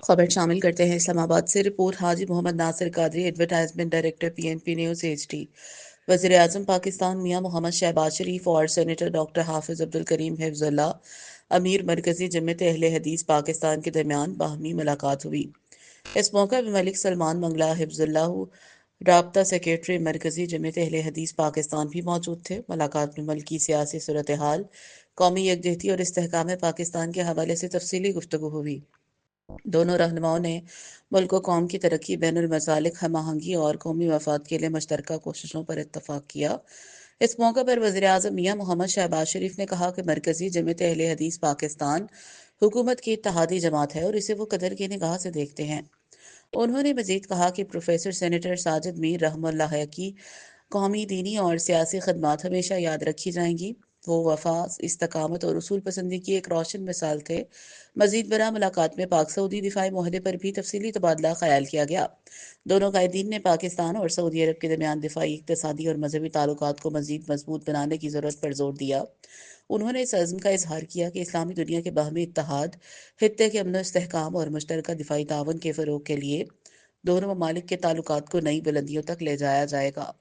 خبر شامل کرتے ہیں اسلام آباد سے رپورٹ حاجی Muhammad Nasir Qadri advertisement director P N P news H D. وزیر اعظم پاکستان میاں محمد شہباز شریف اور سینیٹر ڈاکٹر حافظ عبدالکریم حفظ اللہ امیر مرکزی جمعیت اہل حدیث پاکستان کے درمیان باہمی ملاقات ہوئی۔ اس موقع پہ ملک سلمان منگلا حفظ اللہ رابطہ سیکریٹری مرکزی جمعیت اہل حدیث پاکستان بھی موجود تھے۔ ملاقات میں ملکی سیاسی صورتحال، قومی یکجہتی اور استحکام پاکستان کے حوالے سے تفصیلی گفتگو ہوئی۔ دونوں رہنماؤں نے ملک و قوم کی ترقی، بین المسالک ہم آہنگی اور قومی مفاد کے لیے مشترکہ کوششوں پر اتفاق کیا۔ اس موقع پر وزیر اعظم میاں محمد شہباز شریف نے کہا کہ مرکزی جمعیت اہل حدیث پاکستان حکومت کی اتحادی جماعت ہے اور اسے وہ قدر کی نگاہ سے دیکھتے ہیں۔ انہوں نے مزید کہا کہ پروفیسر سینیٹر ساجد میر رحمہ اللہ کی قومی، دینی اور سیاسی خدمات ہمیشہ یاد رکھی جائیں گی۔ وہ وفا، استقامت اور اصول پسندی کی ایک روشن مثال تھے۔ مزید برآں ملاقات میں پاک سعودی دفاعی معاہدے پر بھی تفصیلی تبادلہ خیال کیا گیا۔ دونوں قائدین نے پاکستان اور سعودی عرب کے درمیان دفاعی، اقتصادی اور مذہبی تعلقات کو مزید مضبوط بنانے کی ضرورت پر زور دیا۔ انہوں نے اس عزم کا اظہار کیا کہ اسلامی دنیا کے باہمی اتحاد، خطے کے امن و استحکام اور مشترکہ دفاعی تعاون کے فروغ کے لیے دونوں ممالک کے تعلقات کو نئی بلندیوں تک لے جایا جائے گا۔